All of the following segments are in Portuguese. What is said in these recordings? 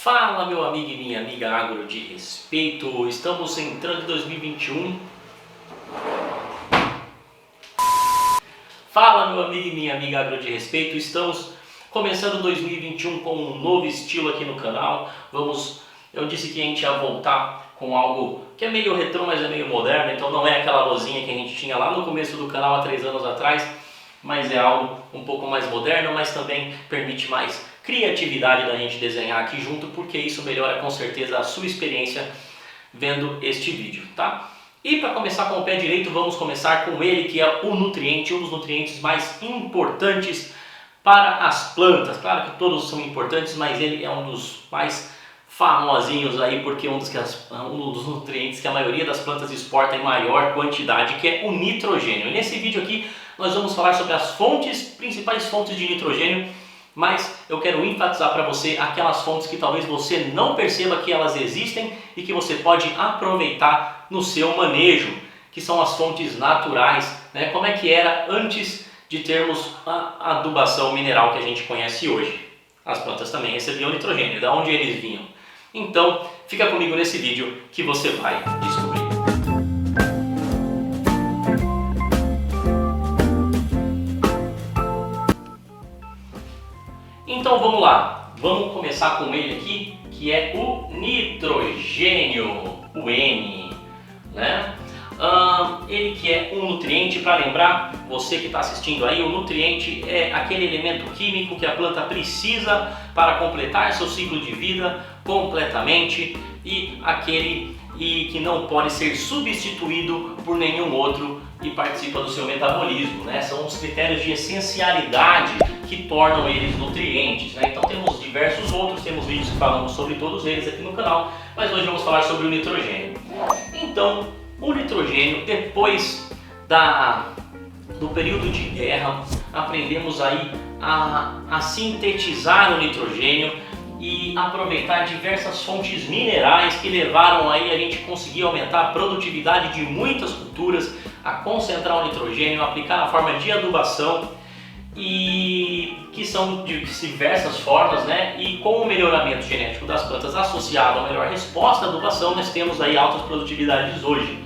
Fala, meu amigo e minha amiga agro de respeito, estamos entrando em 2021. Fala, meu amigo e minha amiga agro de respeito, estamos começando 2021 com um novo estilo aqui no canal. Eu disse que a gente ia voltar com algo que é meio retrô, mas é meio moderno, então não é aquela luzinha que a gente tinha lá no começo do canal há 3 anos atrás, mas é algo um pouco mais moderno, mas também permite mais criatividade da gente desenhar aqui junto, porque isso melhora com certeza a sua experiência vendo este vídeo, tá? E para começar com o pé direito, vamos começar com ele, que é o nutriente, um dos nutrientes mais importantes para as plantas. Claro que todos são importantes, mas ele é um dos mais famosinhos aí, porque um dos nutrientes que a maioria das plantas exporta em maior quantidade, que é o nitrogênio. E nesse vídeo aqui nós vamos falar sobre as principais fontes de nitrogênio, mas eu quero enfatizar para você aquelas fontes que talvez você não perceba que elas existem e que você pode aproveitar no seu manejo, que são as fontes naturais, né? Como é que era antes de termos a adubação mineral que a gente conhece hoje. As plantas também recebiam nitrogênio, de onde eles vinham. Então, fica comigo nesse vídeo que você vai descobrir. Então vamos lá, vamos começar com ele aqui, que é o nitrogênio, o N, né? Ele que é um nutriente, para lembrar você que está assistindo aí, o nutriente é aquele elemento químico que a planta precisa para completar seu ciclo de vida completamente e que não pode ser substituído por nenhum outro e participa do seu metabolismo, né? São os critérios de essencialidade que tornam eles nutrientes, né? Então temos diversos outros, temos vídeos que falamos sobre todos eles aqui no canal, mas hoje vamos falar sobre o nitrogênio. Então, o nitrogênio, depois do período de guerra, aprendemos aí a sintetizar o nitrogênio e aproveitar diversas fontes minerais que levaram aí a gente conseguir aumentar a produtividade de muitas culturas, a concentrar o nitrogênio, aplicar na forma de adubação, e que são de diversas formas, né? E com o melhoramento genético das plantas associado à melhor resposta à adubação, nós temos aí altas produtividades hoje.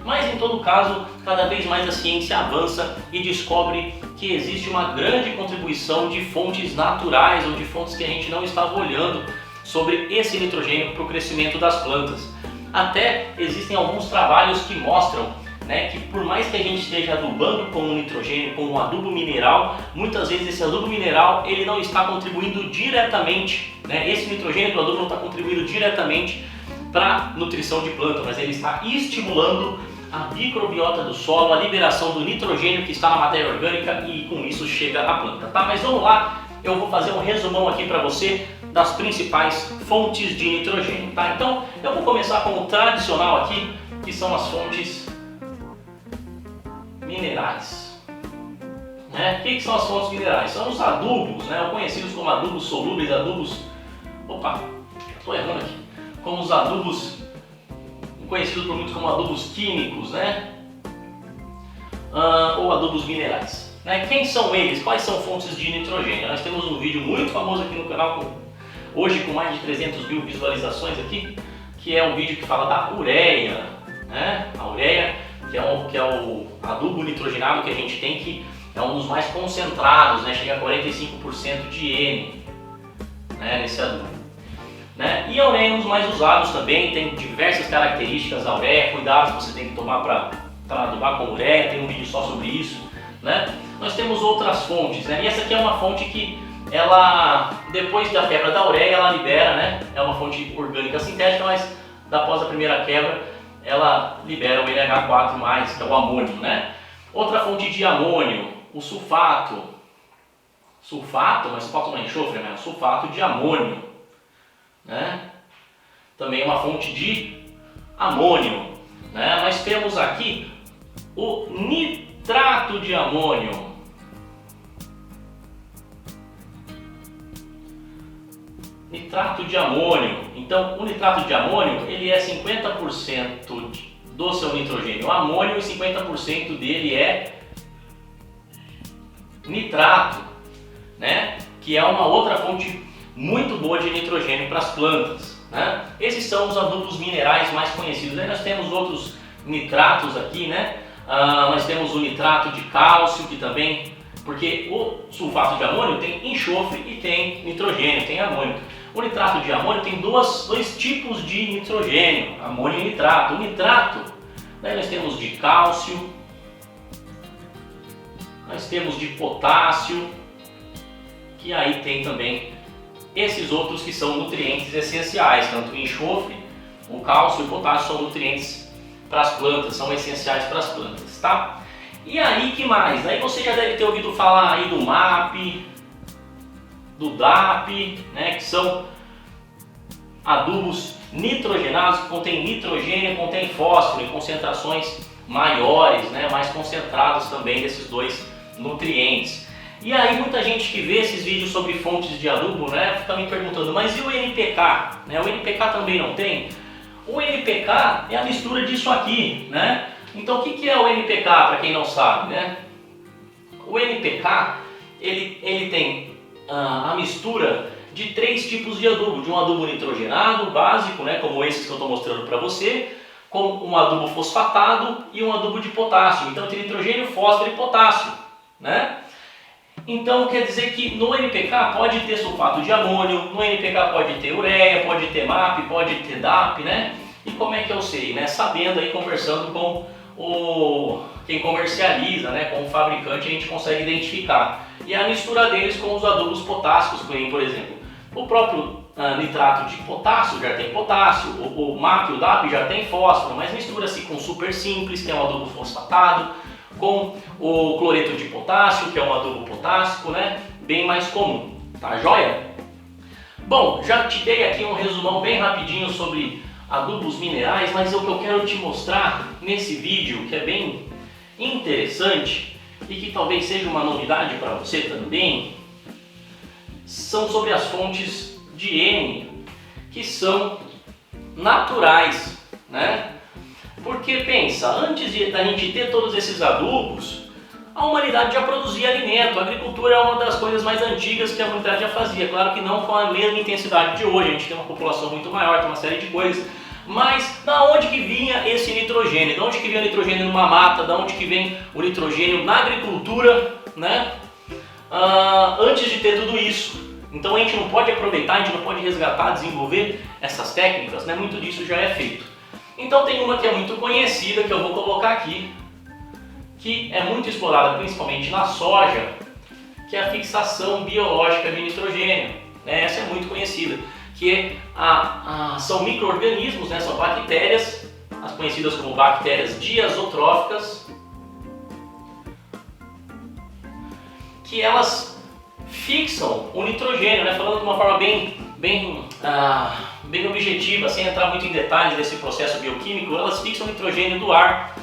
Mas em todo caso, cada vez mais a ciência avança e descobre que existe uma grande contribuição de fontes naturais ou de fontes que a gente não estava olhando sobre esse nitrogênio para o crescimento das plantas. Até existem alguns trabalhos que mostram, né, que por mais que a gente esteja adubando com o nitrogênio, com um adubo mineral, muitas vezes esse adubo mineral ele não está contribuindo diretamente, né, esse nitrogênio do adubo não está contribuindo diretamente para a nutrição de planta, mas ele está estimulando a microbiota do solo, a liberação do nitrogênio que está na matéria orgânica e com isso chega à planta, tá? Mas vamos lá, eu vou fazer um resumão aqui para você das principais fontes de nitrogênio, tá? Então eu vou começar com o tradicional aqui, que são as fontes minerais, né? O que são as fontes minerais? São os adubos, né? Conhecidos como adubos solúveis, estou errando aqui, como os adubos conhecidos por muitos como adubos químicos, né? Ou adubos minerais, né? Quem são eles? Quais são fontes de nitrogênio? Nós temos um vídeo muito famoso aqui no canal, hoje com mais de 300 mil visualizações aqui, que é um vídeo que fala da ureia, né? A ureia, que é o adubo nitrogenado que a gente tem, que é um dos mais concentrados, né? Chega a 45% de N, né? Nesse adubo. Né? E a ureia é um dos mais usados também, tem diversas características a ureia, cuidados que você tem que tomar para adubar com ureia, tem um vídeo só sobre isso, né? Nós temos outras fontes, né? E essa aqui é uma fonte que ela, depois da quebra da ureia, ela libera, né? É uma fonte orgânica sintética, mas após a primeira quebra, ela libera o NH4+, que é o amônio, né? Outra fonte de amônio, o sulfato, mas sulfato não é enxofre, né? Sulfato de amônio, né? Também é uma fonte de amônio, né? Nós temos aqui o nitrato de amônio. Nitrato de amônio. Então, o nitrato de amônio ele é 50% do seu nitrogênio amônio e 50% dele é nitrato, né? Que é uma outra fonte muito boa de nitrogênio para as plantas, né? Esses são os adubos minerais mais conhecidos. Aí nós temos outros nitratos aqui, né? Nós temos o nitrato de cálcio, que também, porque o sulfato de amônio tem enxofre e tem nitrogênio, tem amônio. O nitrato de amônio tem dois tipos de nitrogênio, amônio e nitrato. O nitrato, daí nós temos de cálcio, nós temos de potássio, que aí tem também esses outros que são nutrientes essenciais, tanto o enxofre, o cálcio e o potássio são nutrientes para as plantas, são essenciais para as plantas, tá? E aí, que mais? Aí você já deve ter ouvido falar aí do MAP, do DAP, né, que são adubos nitrogenados, que contêm nitrogênio, contêm fósforo em concentrações maiores, né, mais concentradas também desses dois nutrientes. E aí muita gente que vê esses vídeos sobre fontes de adubo, né, fica me perguntando, mas e o NPK? Né, o NPK também não tem? O NPK é a mistura disso aqui, né? Então o que é o NPK, para quem não sabe, né? O NPK, ele tem a mistura de 3 tipos de adubo, de um adubo nitrogenado básico, né, como esses que eu estou mostrando para você, com um adubo fosfatado e um adubo de potássio. Então tem nitrogênio, fósforo e potássio, né? Então quer dizer que no NPK pode ter sulfato de amônio, no NPK pode ter ureia, pode ter MAP, pode ter DAP, né? E como é que eu sei, né? Sabendo aí, conversando com quem comercializa, né? Com o fabricante, a gente consegue identificar. E a mistura deles com os adubos potássicos, por exemplo, o próprio nitrato de potássio já tem potássio, o MAP e o DAP já tem fósforo, mas mistura-se com super simples, que é um adubo fosfatado, com o cloreto de potássio, que é um adubo potássico, né? Bem mais comum, tá joia? Bom, já te dei aqui um resumão bem rapidinho sobre adubos minerais, mas o que eu quero te mostrar nesse vídeo, que é bem interessante e que talvez seja uma novidade para você também, são sobre as fontes de N, que são naturais, né? Porque pensa, antes da gente ter todos esses adubos, a humanidade já produzia alimento. A agricultura é uma das coisas mais antigas que a humanidade já fazia. Claro que não com a mesma intensidade de hoje, a gente tem uma população muito maior, tem uma série de coisas. Mas da onde que vinha esse nitrogênio? Da onde que vinha o nitrogênio numa mata? Da onde que vem o nitrogênio na agricultura, né? Antes de ter tudo isso. Então a gente não pode aproveitar, a gente não pode resgatar, desenvolver essas técnicas, né? Muito disso já é feito. Então tem uma que é muito conhecida, que eu vou colocar aqui, que é muito explorada principalmente na soja, que é a fixação biológica de nitrogênio, né? Essa é muito conhecida, que são micro-organismos, né? São bactérias, as conhecidas como bactérias diazotróficas, que elas fixam o nitrogênio, né? Falando de uma forma bem objetiva, sem entrar muito em detalhes desse processo bioquímico, elas fixam o nitrogênio do ar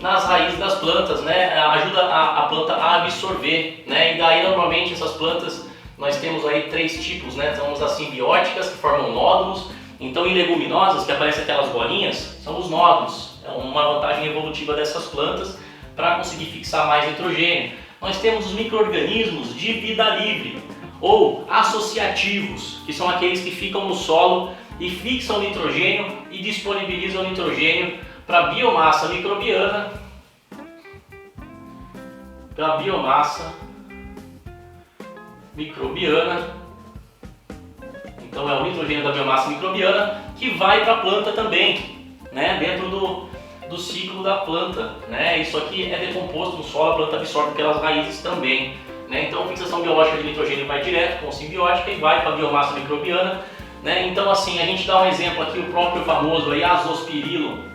nas raízes das plantas, né? Ajuda a planta a absorver, né? E daí normalmente essas plantas, nós temos aí 3 tipos, né? Temos as simbióticas, que formam nódulos. Então em leguminosas, que aparecem aquelas bolinhas, são os nódulos. É uma vantagem evolutiva dessas plantas para conseguir fixar mais nitrogênio. Nós temos os micro-organismos de vida livre, ou associativos, que são aqueles que ficam no solo e fixam nitrogênio e disponibilizam nitrogênio para a biomassa microbiana, Então é o nitrogênio da biomassa microbiana que vai para a planta também, né? Dentro do ciclo da planta, né? Isso aqui é decomposto no solo, a planta absorve pelas raízes também, né? Então a fixação biológica de nitrogênio vai direto com a simbiótica e vai para a biomassa microbiana, né? Então assim, a gente dá um exemplo aqui, o próprio famoso aí, azospirillum.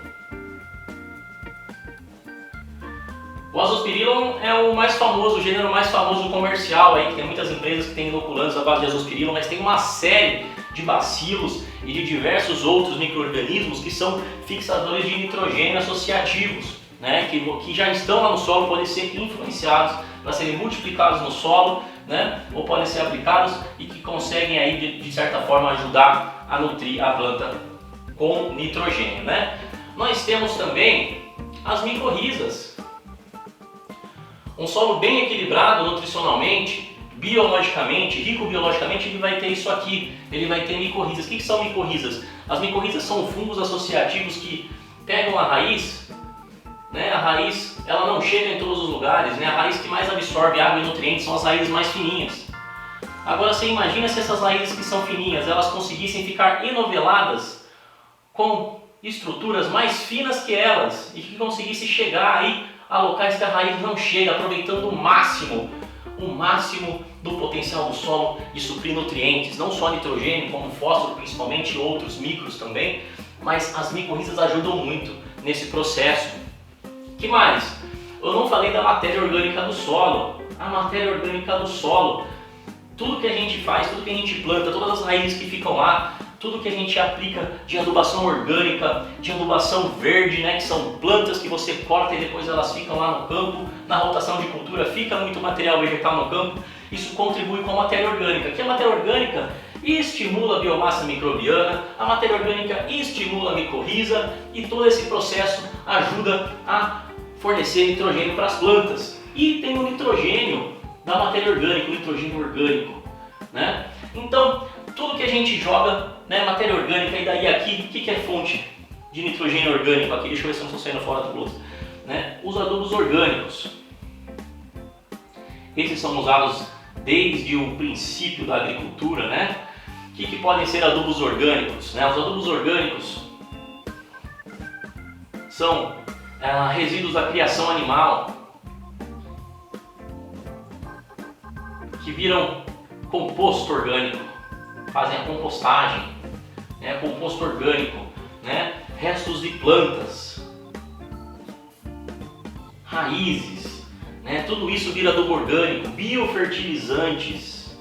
O azospirillum é o mais famoso, o gênero mais famoso comercial aí, que tem muitas empresas que têm inoculantes à base de azospirillum, mas tem uma série de bacilos e de diversos outros micro-organismos que são fixadores de nitrogênio associativos, né? Que já estão lá no solo, podem ser influenciados para serem multiplicados no solo, né? Ou podem ser aplicados e que conseguem aí de certa forma ajudar a nutrir a planta com nitrogênio, né? Nós temos também as micorrizas. Um solo bem equilibrado nutricionalmente, biologicamente, rico biologicamente, ele vai ter isso aqui, ele vai ter micorrizas. O que são micorrizas? As micorrizas são fungos associativos que pegam a raiz, né? A raiz ela não chega em todos os lugares, né? A raiz que mais absorve água e nutrientes são as raízes mais fininhas. Agora você imagina se essas raízes que são fininhas, elas conseguissem ficar enoveladas com estruturas mais finas que elas e que conseguisse chegar aí a locais que a raiz não chega, aproveitando o máximo do potencial do solo de suprir nutrientes, não só nitrogênio, como fósforo principalmente, e outros micros também, mas as micorrizas ajudam muito nesse processo. Que mais? Eu não falei da matéria orgânica do solo. A matéria orgânica do solo, tudo que a gente faz, tudo que a gente planta, todas as raízes que ficam lá, tudo que a gente aplica de adubação orgânica, de adubação verde, né, que são plantas que você corta e depois elas ficam lá no campo, na rotação de cultura fica muito material vegetal no campo, isso contribui com a matéria orgânica, que a matéria orgânica estimula a biomassa microbiana, a matéria orgânica estimula a micorriza e todo esse processo ajuda a fornecer nitrogênio para as plantas. E tem o nitrogênio da matéria orgânica, o nitrogênio orgânico, né? Então, tudo que a gente joga, né, matéria orgânica, e daí aqui, o que é fonte de nitrogênio orgânico? Aqui, deixa eu ver se eu não estou saindo fora do blusa, né? Os adubos orgânicos. Esses são usados desde o princípio da agricultura, né? O que podem ser adubos orgânicos, né? Os adubos orgânicos são resíduos da criação animal que viram composto orgânico, fazem a compostagem, né? Composto orgânico, né? Restos de plantas, raízes, né? Tudo isso vira adubo orgânico, biofertilizantes,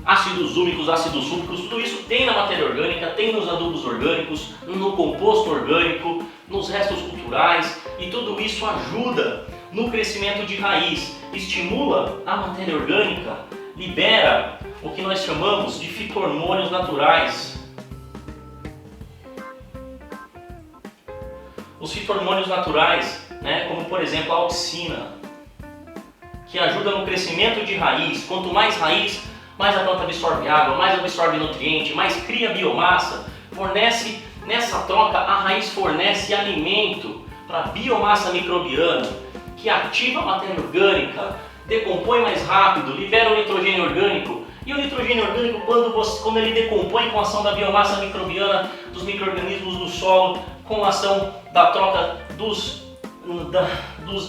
ácidos úmicos, ácidos súlficos, tudo isso tem na matéria orgânica, tem nos adubos orgânicos, no composto orgânico, nos restos culturais, e tudo isso ajuda no crescimento de raiz, estimula a matéria orgânica, libera o que nós chamamos de fito-hormônios naturais. Os fito-hormônios naturais, né, como por exemplo a auxina, que ajuda no crescimento de raiz. Quanto mais raiz, mais a planta absorve água, mais absorve nutriente, mais cria biomassa, fornece, nessa troca a raiz fornece alimento para a biomassa microbiana, que ativa a matéria orgânica, decompõe mais rápido, libera o nitrogênio orgânico, e o nitrogênio orgânico, quando ele decompõe com a ação da biomassa microbiana, dos micro-organismos do solo, com a ação da troca dos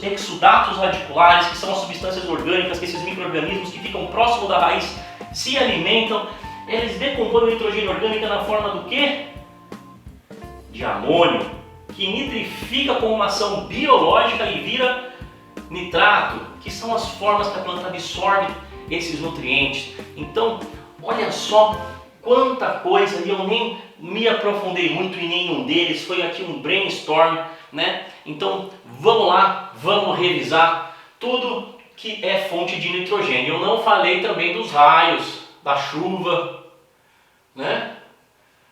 exudatos radiculares, que são as substâncias orgânicas que esses micro-organismos que ficam próximo da raiz se alimentam, eles decompõem o nitrogênio orgânico na forma do quê? De amônio, que nitrifica com uma ação biológica e vira nitrato, que são as formas que a planta absorve esses nutrientes. Então, olha só quanta coisa, e eu nem me aprofundei muito em nenhum deles, foi aqui um brainstorm, né? Então, vamos lá, vamos revisar tudo que é fonte de nitrogênio. Eu não falei também dos raios, da chuva, né?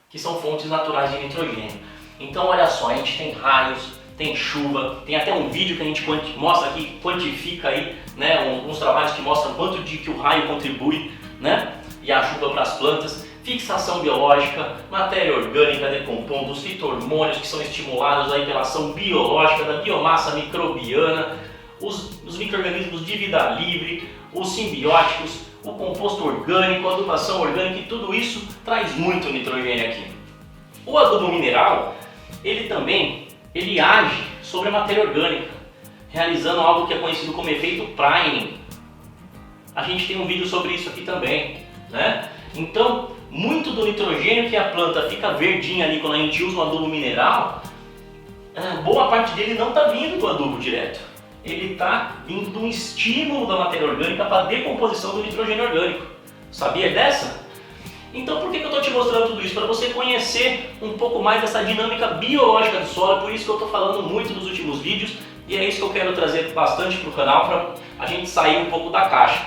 Que são fontes naturais de nitrogênio. Então, olha só, a gente tem raios, tem chuva, tem até um vídeo que a gente mostra aqui, quantifica aí, né, uns trabalhos que mostram quanto de que o raio contribui, né, e a chuva para as plantas, fixação biológica, matéria orgânica decompondo, os fito-hormônios que são estimulados aí pela ação biológica da biomassa microbiana, os micro-organismos de vida livre, os simbióticos, o composto orgânico, a adubação orgânica, e tudo isso traz muito nitrogênio aqui. O adubo mineral, ele age sobre a matéria orgânica, realizando algo que é conhecido como efeito priming. A gente tem um vídeo sobre isso aqui também, né? Então, muito do nitrogênio que a planta fica verdinha ali quando a gente usa um adubo mineral, boa parte dele não está vindo do adubo direto. Ele está vindo de um estímulo da matéria orgânica para a decomposição do nitrogênio orgânico. Sabia dessa? Então por que eu estou te mostrando tudo isso? Para você conhecer um pouco mais dessa dinâmica biológica do solo, é por isso que eu estou falando muito nos últimos vídeos, e é isso que eu quero trazer bastante para o canal, para a gente sair um pouco da caixa.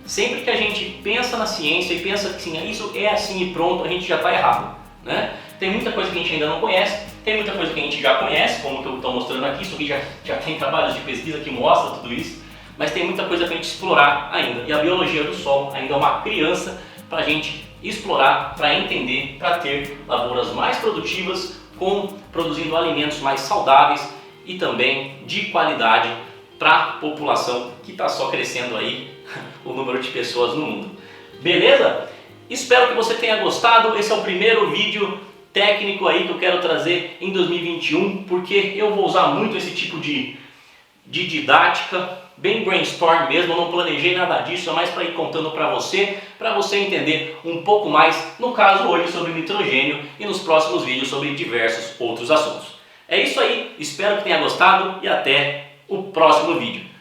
Sempre que a gente pensa na ciência e pensa que sim, isso é assim e pronto, a gente já está errado, né? Tem muita coisa que a gente ainda não conhece, Tem muita coisa que a gente já conhece, como que eu estou mostrando aqui, isso aqui já tem trabalhos de pesquisa que mostram tudo isso, mas tem muita coisa para a gente explorar ainda. E a biologia do solo ainda é uma criança para a gente explorar, para entender, para ter lavouras mais produtivas, produzindo alimentos mais saudáveis e também de qualidade para a população que está só crescendo aí o número de pessoas no mundo. Beleza? Espero que você tenha gostado. Esse é o primeiro vídeo técnico aí que eu quero trazer em 2021, porque eu vou usar muito esse tipo de didática, bem brainstorm mesmo. Eu não planejei nada disso, é mais para ir contando para você entender um pouco mais, no caso hoje sobre nitrogênio e nos próximos vídeos sobre diversos outros assuntos. É isso aí, espero que tenha gostado e até o próximo vídeo.